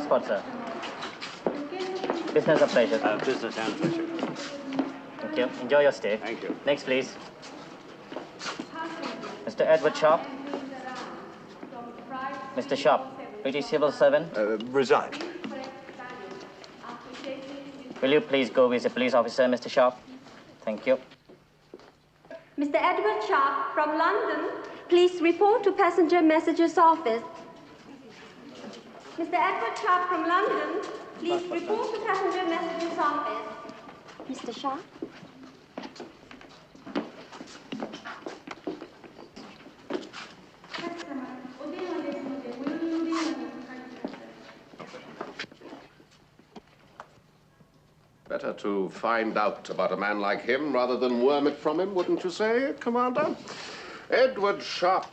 passport, sir. Business or pleasure? Business and pleasure. Thank you. Enjoy your stay. Thank you. Next, please. Mr. Edward Sharp. Mr. Sharp, British civil servant. Resign. Will you please go with the police officer, Mr. Sharp? Thank you. Mr. Edward Sharp from London, please report to passenger messages office. Mr. Edward Sharp from London, please report to passenger messages office. Mr. Sharp? Better to find out about a man like him rather than worm it from him, wouldn't you say, Commander? Edward Sharp,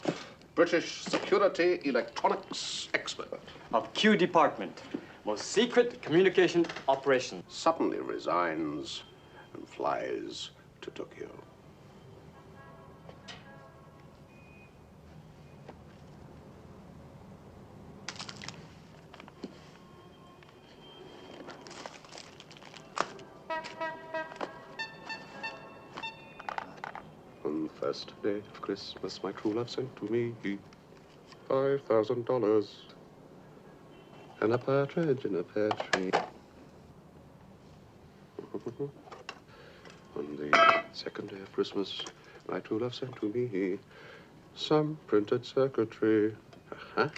British security electronics expert. Of Q Department. Most secret communication operation. Suddenly resigns and flies to Tokyo. On the first day of Christmas, my true love sent to me $5,000 and a partridge in a pear tree. On the second day of Christmas, my true love sent to me some printed circuitry. Uh-huh.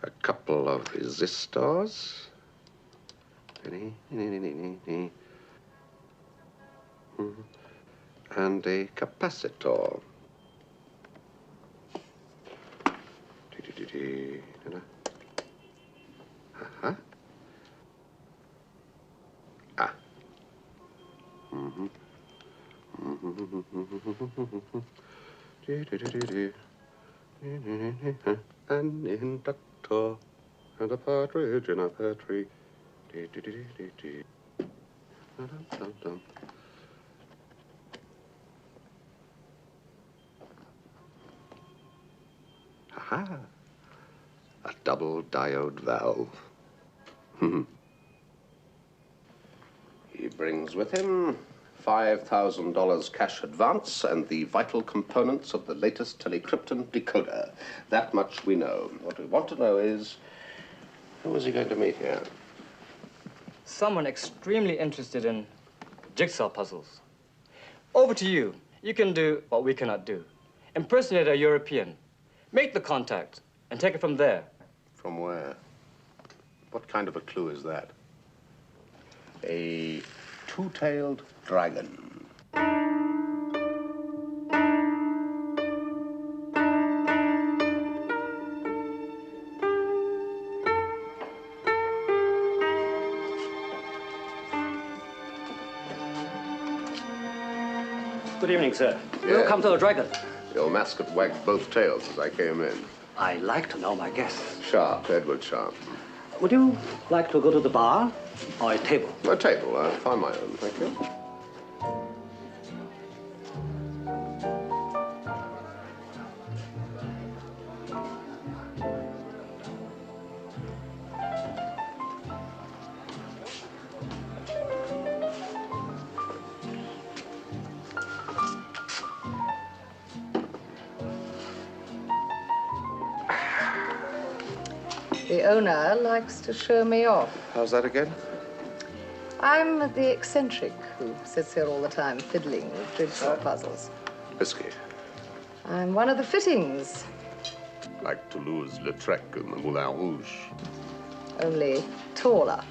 A couple of resistors. And a capacitor. Uh-huh. Ah. An inductor and a partridge in a pear tree. Aha! A double diode valve. He brings with him $5,000 cash advance and the vital components of the latest telecrypton decoder. That much we know. What we want to know is, who is he going to meet here? Someone extremely interested in jigsaw puzzles. Over to you. You can do what we cannot do. Impersonate a European. Make the contact and take it from there. From where? What kind of a clue is that? A two-tailed dragon. Good evening, sir. Welcome to the Dragon. Your mascot wagged both tails as I came in. I like to know my guests. Sharp, Edward Sharp. Would you like to go to the bar or a table? A table. I'll find my own, thank you. The owner likes to show me off. How's that again? I'm the eccentric who sits here all the time fiddling with jigsaw puzzles. Whiskey. I'm one of the fittings. Like Toulouse-Lautrec in the Moulin Rouge. Only taller.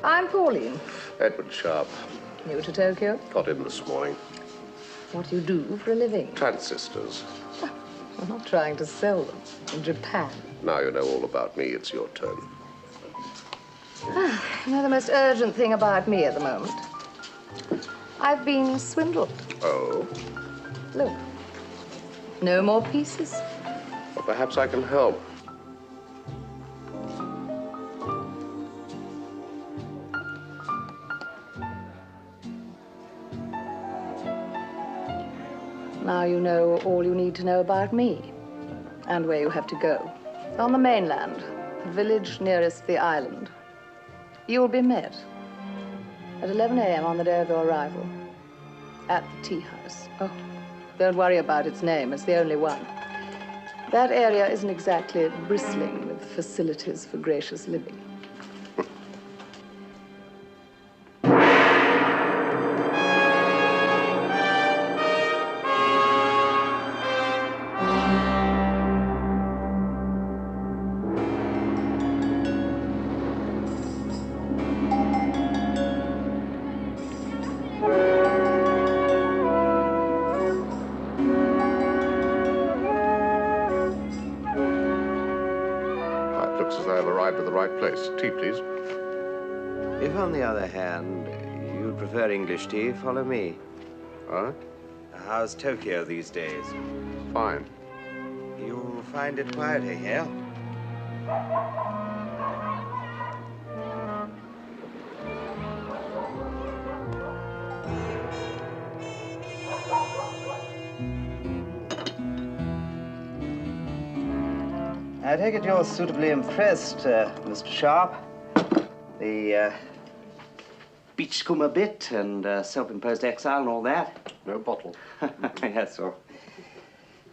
I'm Pauline. Edward Sharp. New to Tokyo? Got in this morning. What do you do for a living? Transistors. I'm not trying to sell them. In Japan. Now you know all about me. It's your turn. You know the most urgent thing about me at the moment? I've been swindled. Oh? Look. No more pieces. Well, perhaps I can help. Now you know all you need to know about me and where you have to go. On the mainland, the village nearest the island. You will be met at 11 a.m. on the day of your arrival at the tea house. Oh, don't worry about its name. It's the only one. That area isn't exactly bristling with facilities for gracious living. Looks as though I've arrived at the right place. Tea, please. If, on the other hand, you prefer English tea, follow me. Huh? How's Tokyo these days? Fine. You'll find it quieter here. I take it you're suitably impressed, Mr. Sharp. The beachcomber bit and self-imposed exile and all that. No bottle. Yes, well,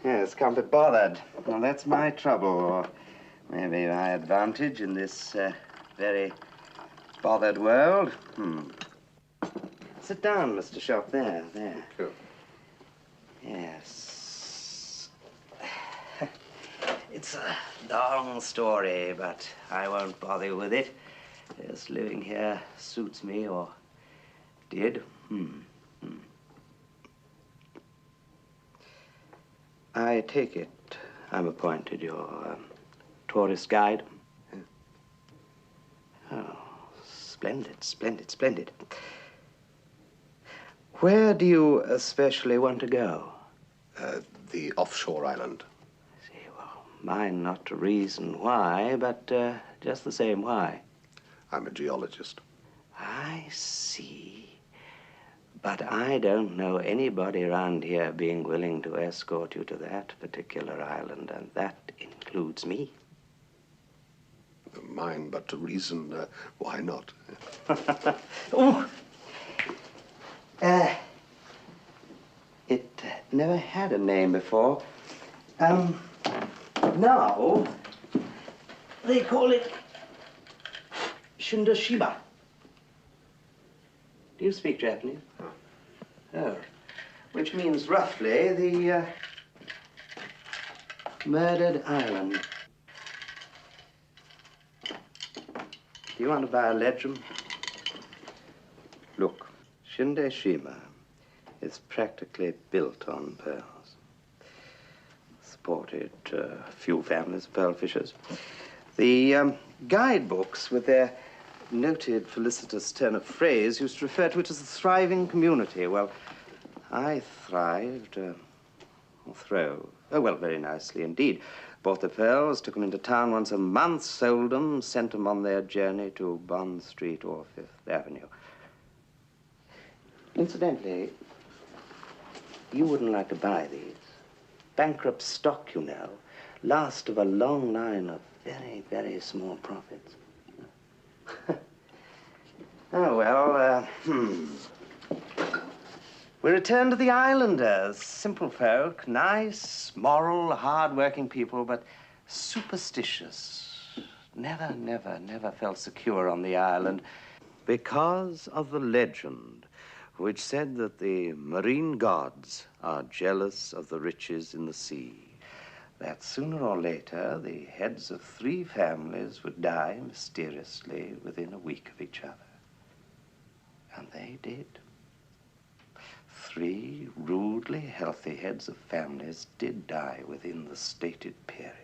yes, can't be bothered. Well, that's my trouble, or maybe my advantage in this very bothered world. Sit down, Mr. Sharp. There. Sure. Yes. It's a long story, but I won't bother you with it. Just living here suits me, or did. I take it I'm appointed your tourist guide. Oh, splendid. Where do you especially want to go? The offshore island. Mine not to reason why, but just the same why. I'm a geologist. I see. But I don't know anybody around here being willing to escort you to that particular island, and that includes me. Mine but to reason, why not? Oh! It never had a name before. Now, they call it Shinda. Do you speak Japanese? Oh. Which means roughly the murdered island. Do you want to buy a legend? Look, Shima is practically built on pearls. Supported a few families of pearl fishers. The guidebooks, with their noted felicitous turn of phrase, used to refer to it as a thriving community. Well, I thrived, very nicely indeed. Bought the pearls, took them into town once a month, sold them, sent them on their journey to Bond Street or Fifth Avenue. Incidentally, you wouldn't like to buy these. Bankrupt stock, you know. Last of a long line of very, very small profits. Oh, well, We return to the islanders. Simple folk, nice, moral, hard-working people, but superstitious. Never felt secure on the island because of the legend which said that the marine gods are jealous of the riches in the sea. That sooner or later, the heads of 3 families would die mysteriously within a week of each other. And they did. 3 rudely healthy heads of families did die within the stated period.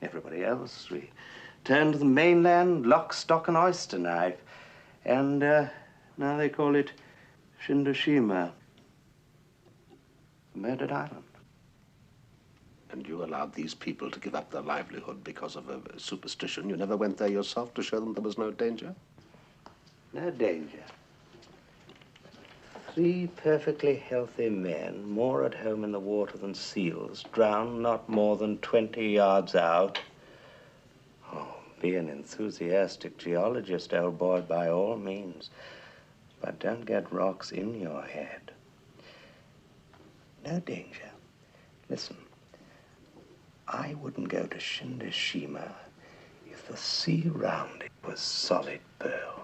Everybody else returned to the mainland, lock, stock, and oyster knife. And now they call it Shima, the murdered island. And you allowed these people to give up their livelihood because of a superstition? You never went there yourself to show them there was no danger? No danger. 3 perfectly healthy men, more at home in the water than seals, drowned not more than 20 yards out. Oh, be an enthusiastic geologist, old boy, by all means. But don't get rocks in your head. No danger. Listen, I wouldn't go to Shinda, Shima if the sea round it was solid pearl.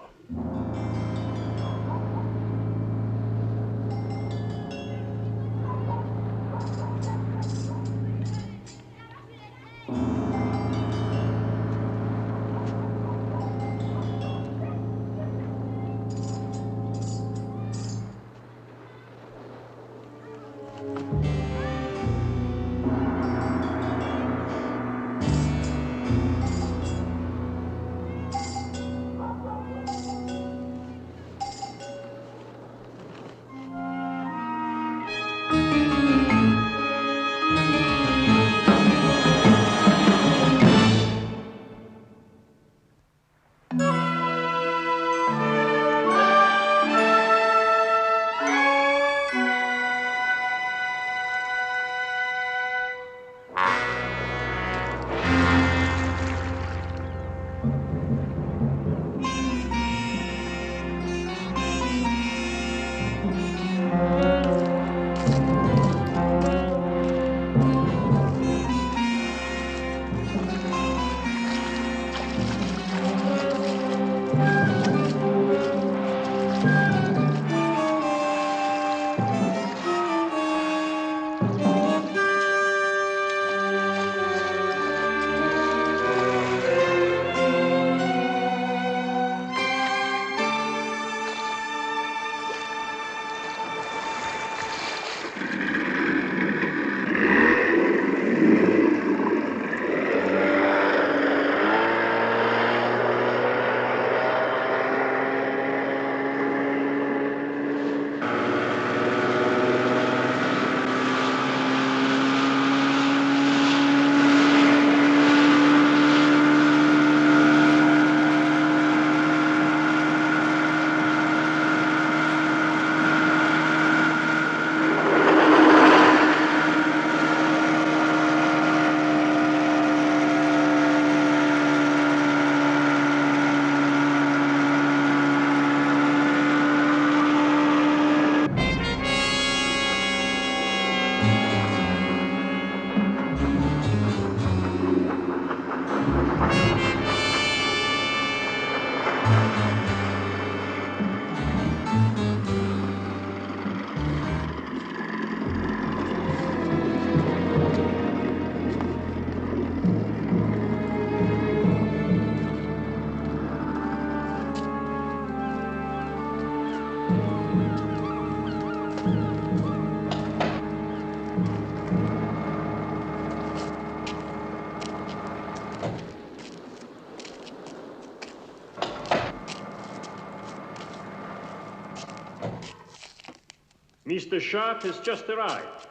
Mr. Sharp has just arrived.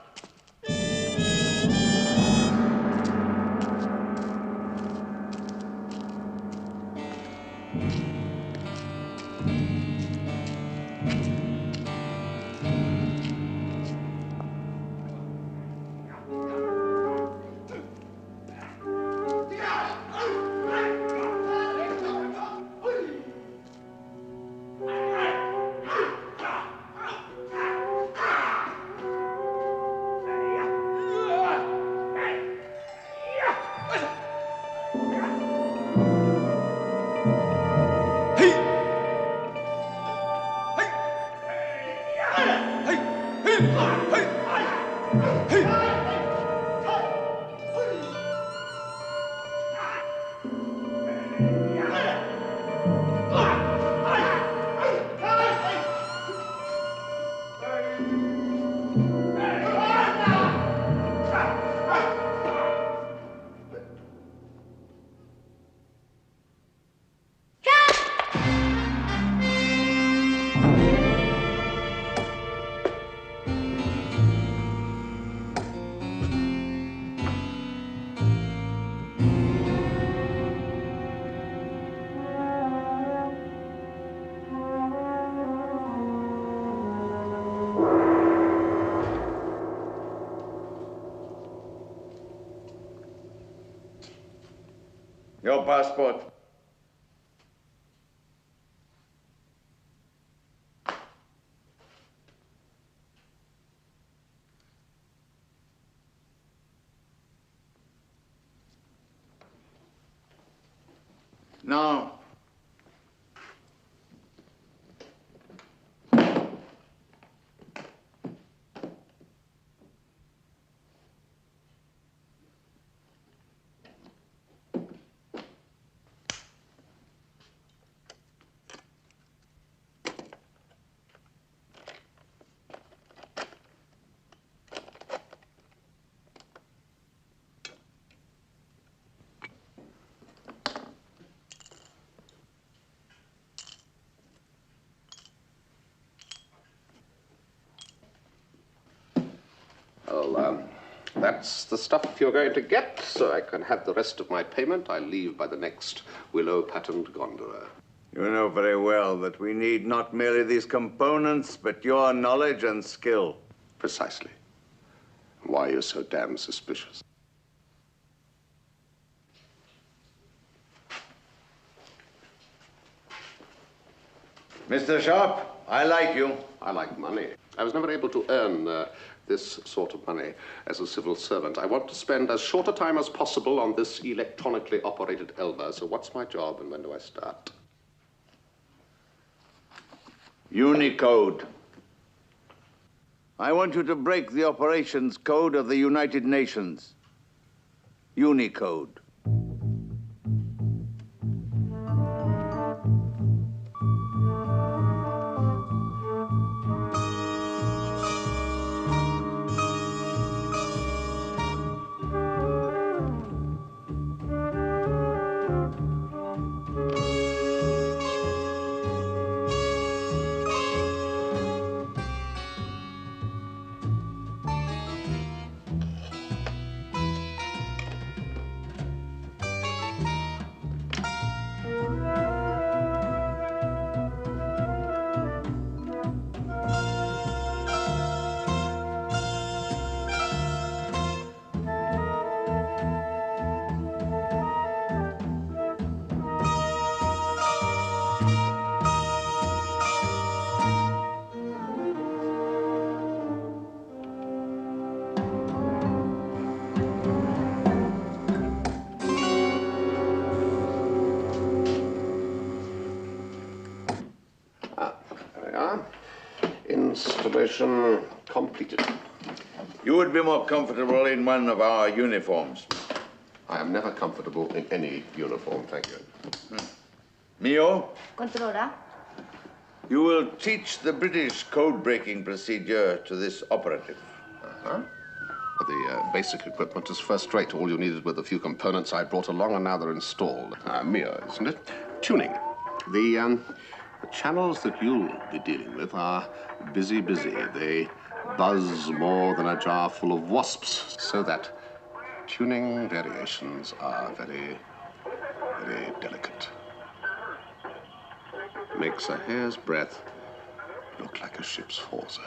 Your passport. Now, Well, that's the stuff you're going to get, so I can have the rest of my payment. I leave by the next willow-patterned gondola. you know very well that we need not merely these components, but your knowledge and skill. Precisely. Why are you so damn suspicious? Mr. Sharp, I like you. I like money. I was never able to earn this sort of money as a civil servant. I want to spend as short a time as possible on this electronically operated Elva. So what's my job and when do I start? Unicode. I want you to break the operations code of the United Nations. Unicode. Installation completed. You would be more comfortable in one of our uniforms. I am never comfortable in any uniform, thank you. Mio, Controller. you will teach the British code-breaking procedure to this operative. Uh-huh. The basic equipment is first rate. All you needed were the few components I brought along, and now they're installed. Mia, isn't it? Tuning. The channels that you'll be dealing with are busy. They buzz more than a jar full of wasps, so that tuning variations are very delicate. Makes a hair's breadth look like a ship's hawser.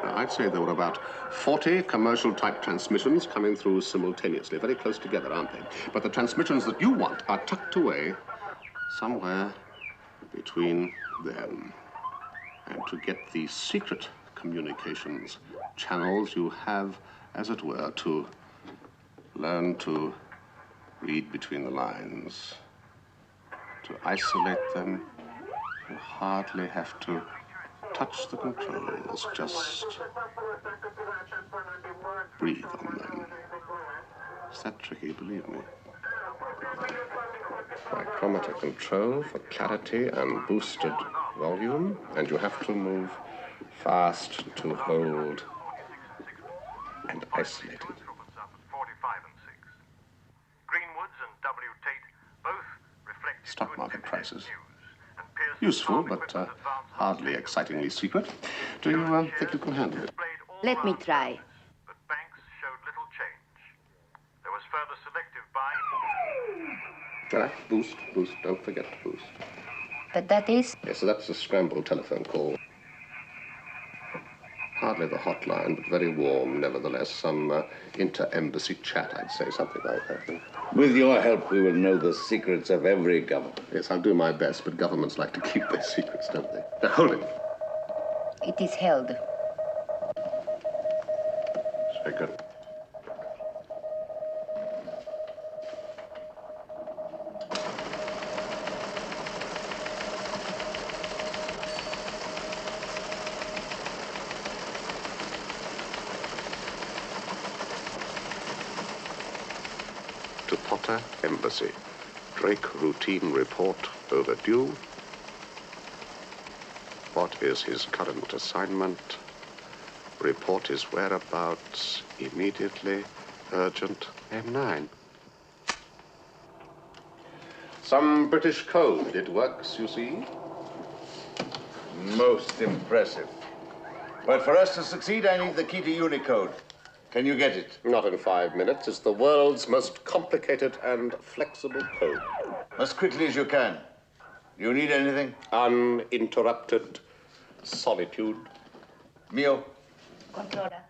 Now, I'd say there were about 40 commercial-type transmissions coming through simultaneously. Very close together, aren't they? But the transmissions that you want are tucked away somewhere between them. And to get the secret communications channels, you have, as it were, to learn to read between the lines. To isolate them, you hardly have to touch the controls, just breathe on them. Is that tricky? Believe me. Micrometer control for clarity and boosted volume, and you have to move fast to hold and isolate it. Stock market prices. Useful, but hardly excitingly secret. Do you think you can handle it? Let me try. But banks showed little change. There was further selective buying. Boost. Don't forget to boost. But that is? Yes, so that's a scrambled telephone call. Hardly the hotline, but very warm, nevertheless. Some inter-embassy chat, I'd say, something like that. With your help, we will know the secrets of every government. Yes, I'll do my best, but governments like to keep their secrets, don't they? Now, hold it. It is held. Very good. To Potter Embassy. Drake routine report overdue. What is his current assignment? Report his whereabouts immediately. Urgent. M9. Some British code. It works, you see. Most impressive. But for us to succeed, I need the key to Unicode. Can you get it? Not in 5 minutes. It's the world's most complicated and flexible code. As quickly as you can. You need anything? Uninterrupted solitude. Mio. Controller.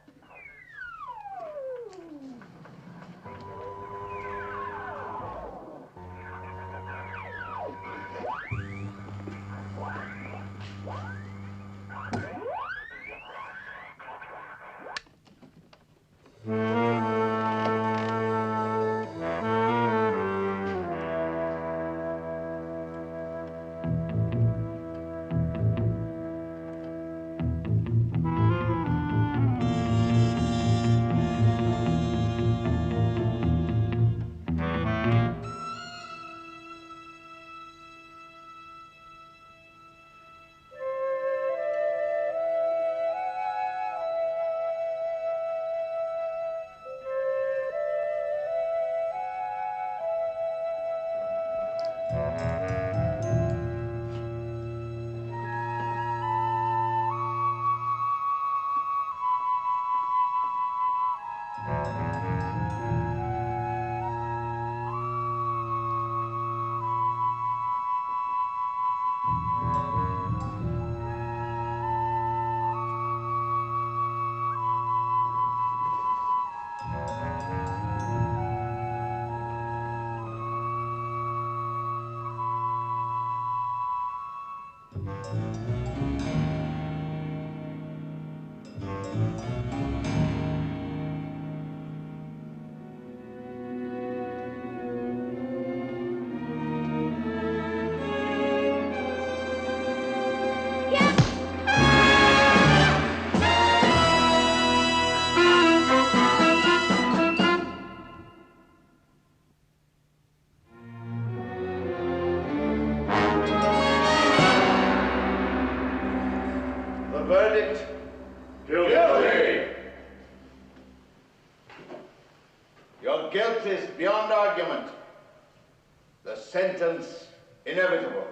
Verdict. Guilty. Your guilt is beyond argument. The sentence inevitable.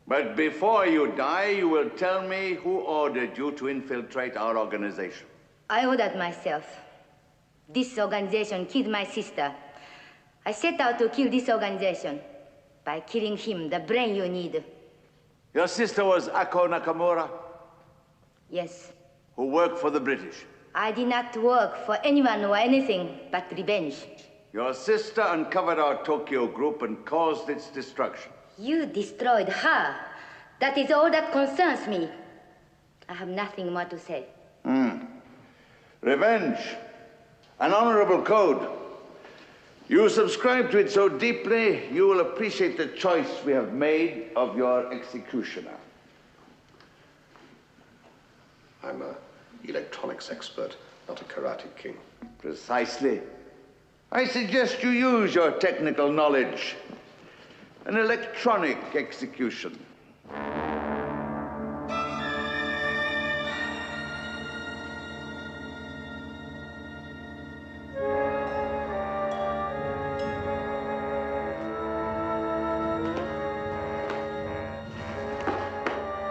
But before you die, you will tell me who ordered you to infiltrate our organization. I ordered myself. This organization killed my sister. I set out to kill this organization by killing him, the brain you need. Your sister was Ako Nakamura, Yes. who worked for the British. I did not work for anyone or anything but revenge. Your sister uncovered our Tokyo group and caused its destruction. You destroyed her. That is all that concerns me. I have nothing more to say. Revenge. An honorable code. You subscribe to it so deeply, you will appreciate the choice we have made of your executioner. I'm an electronics expert, not a karate king. Precisely. I suggest you use your technical knowledge. An electronic execution.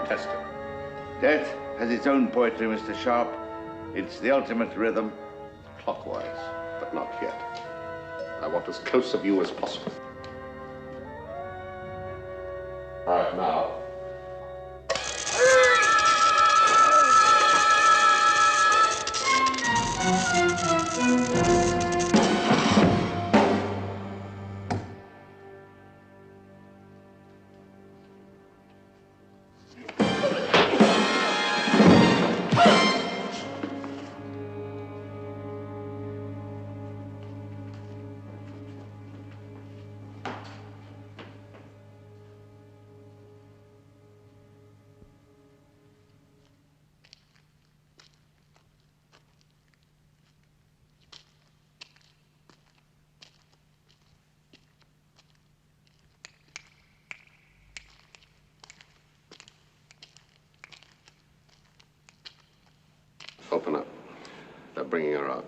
Test it. Death has its own poetry, Mr. Sharp. It's the ultimate rhythm. Clockwise, but Not yet. I want as close a view as possible. All right, now. Open up. They're bringing her out.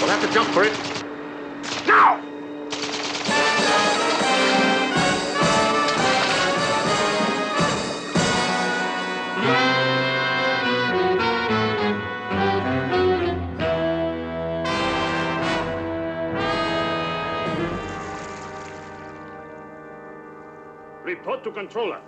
We'll have to jump for it. Now! Report to controller.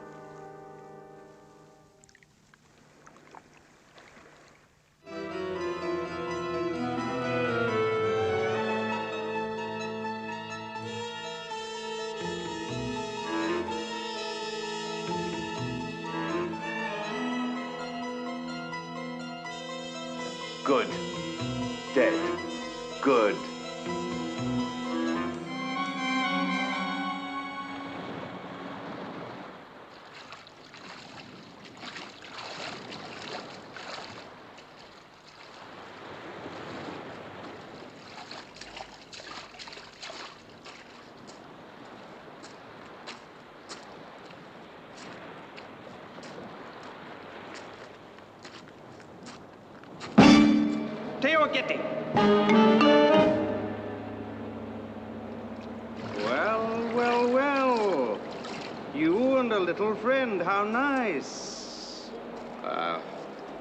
Good. Dead. Good. Well. You and a little friend, how nice.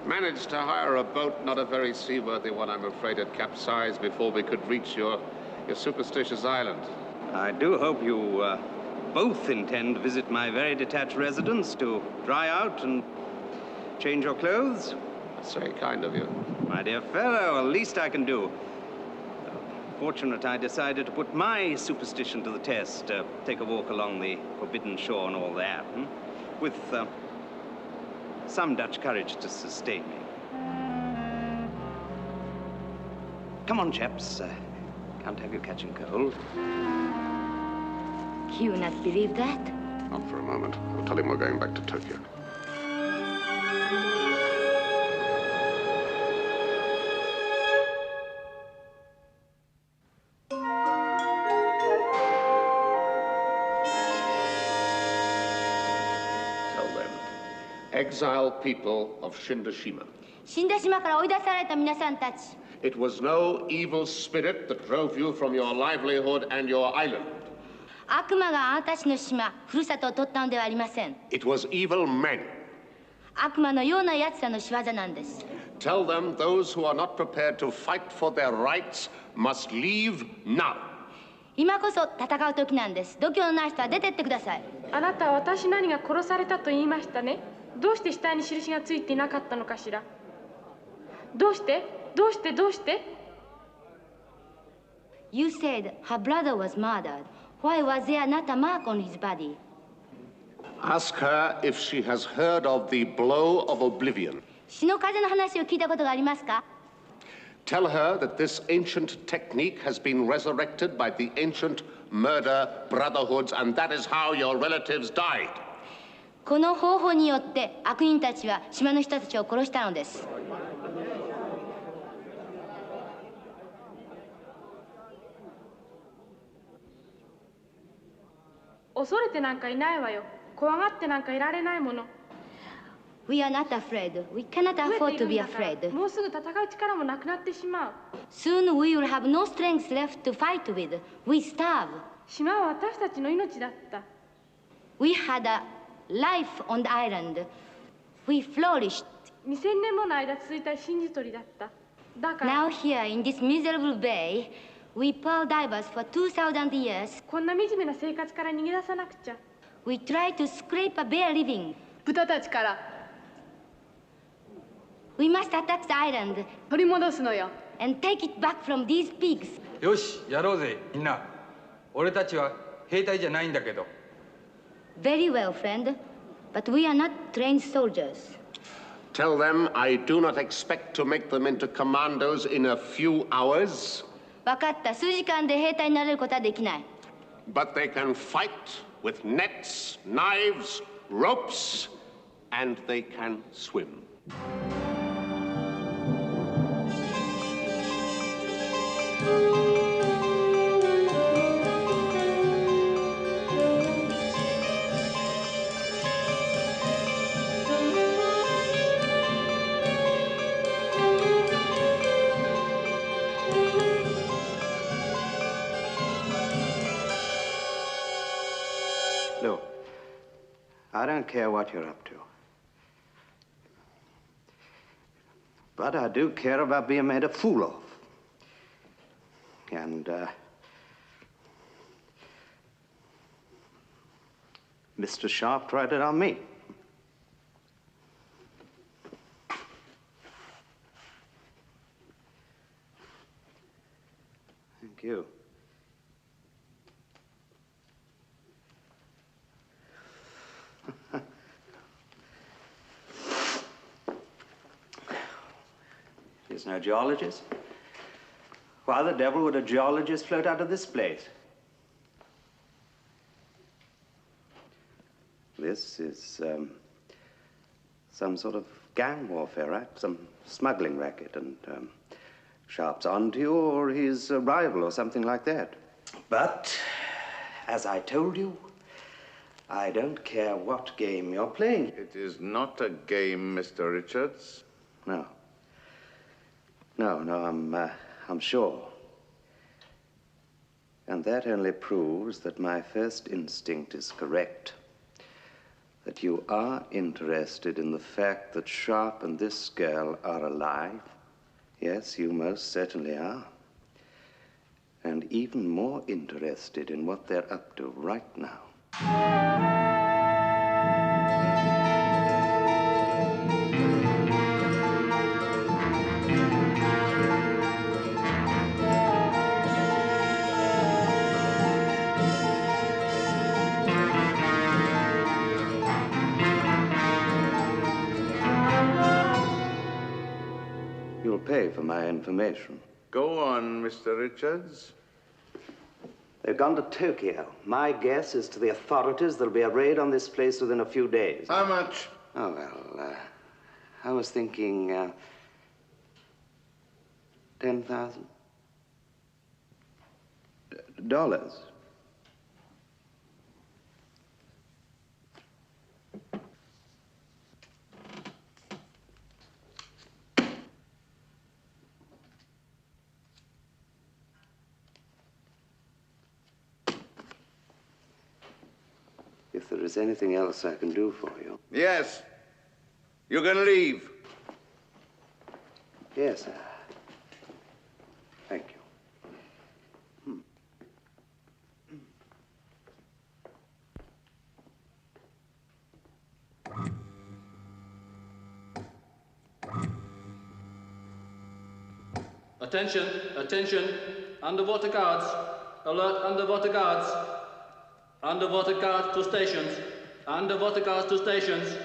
Managed to hire a boat, not a very seaworthy one, I'm afraid. It capsized before we could reach your superstitious island. I do hope you both intend to visit my very detached residence to dry out and change your clothes. That's very kind of you. My dear fellow, least I can do. Fortunate I decided to put my superstition to the test, take a walk along the forbidden shore and all that, with some Dutch courage to sustain me. Come on, chaps. Can't have you catching cold. You not believe that? Not for a moment. I'll tell him we're going back to Tokyo. Exile people of Shinda Shima. 死んだ島から追い出された皆さんたち。It was no evil spirit that drove you from your livelihood and your island. 悪魔があなたたちの島、ふるさとを取ったのではありません。It was evil men. 悪魔のような奴らの仕業なんです。Tell them those who are not prepared to fight for their rights must leave now. 今こそ戦う時なんです。度胸のない人は出てってください。あなたは私の兄が殺されたと言いましたね。どうして死体に印がついていなかったのかしら。どうして You said her brother was murdered. Why was there not a mark on his body? Ask her if she has heard of the blow of oblivion. 死の風の話を聞いたことがありますか？ Tell her that this ancient technique has been resurrected by the ancient murder brotherhoods, and that is how your relatives died. この方法によって悪人たちは島の人たちを殺したのです。恐れてなんかいないわよ。怖がってなんかいられないもの。We are not afraid. We cannot afford to be afraid. もうすぐ戦う力もなくなってしまう。Soon we will have no strength left to fight with. We starve. 島は私たちの命だった。We had a life on the island. We flourished. 2000年もの間続いた真実取りだった。だから。Now here in this miserable bay, we pearl divers for 2,000 years. こんな惨めな生活から逃げ出さなくちゃ。We try to scrape a bare living. 豚たちから。We must attack the island. 取り戻すのよ。And take it back from these pigs. よし、やろうぜ、みんな。俺たちは兵隊じゃないんだけど。Very well, friend. But we are not trained soldiers. Tell them I do not expect to make them into commandos in a few hours. 分かった。数時間で兵隊になれることはできない。But they can fight with nets, knives, ropes, and they can swim. Look, I don't care what you're up to. But I do care about being made a fool of. And, Mr. Sharp tried it on me. Thank you. He's no geologist. Why the devil would a geologist float out of this place? This is some sort of gang warfare act, some smuggling racket, and Sharp's onto you, or he's a rival, or something like that. But, as I told you, I don't care what game you're playing. It is not a game, Mr. Richards. No. No, I'm sure. And that only proves that my first instinct is correct. That you are interested in the fact that Sharp and this girl are alive. Yes, you most certainly are. And even more interested in what they're up to right now. You'll pay for my information. Go on, Mr. Richards. They've gone to Tokyo. My guess is to the authorities there'll be a raid on this place within a few days. How much? Oh, well, I was thinking, 10,000 dollars. If there is anything else I can do for you. Yes. You can leave. Yes, sir. Thank you. Attention, attention. Underwater guards. Alert underwater guards. Underwater guards to stations. Underwater guards to stations.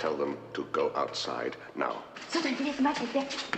Tell them to go outside now. 外にとりあえず待ってて。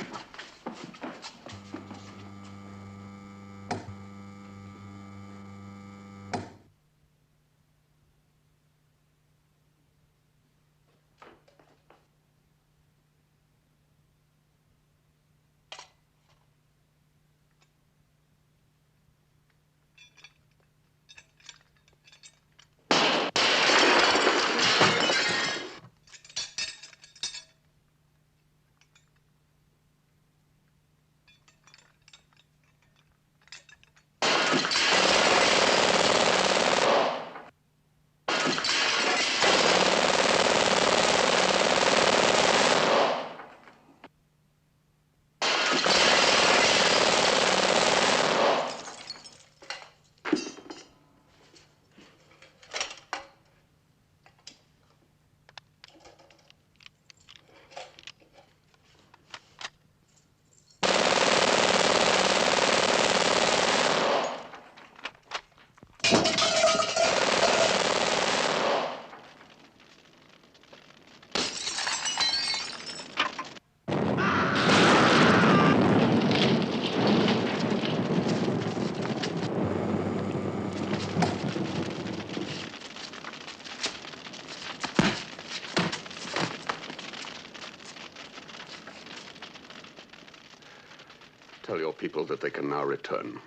Tell your people that they can now return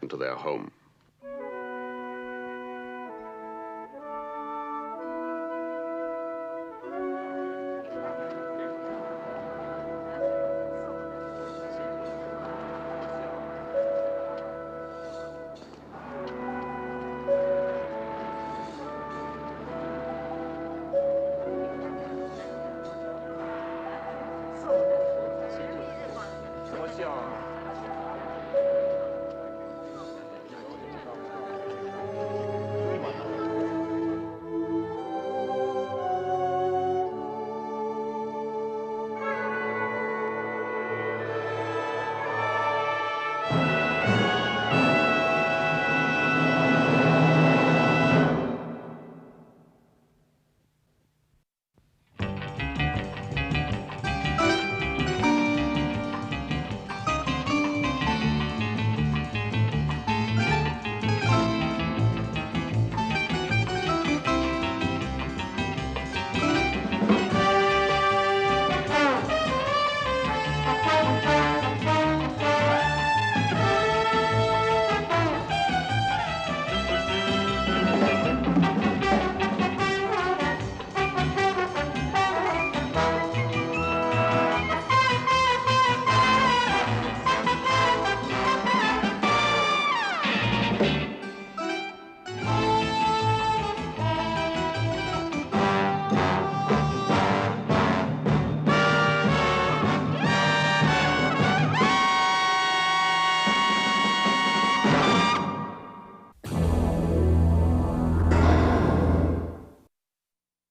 into their home. What's your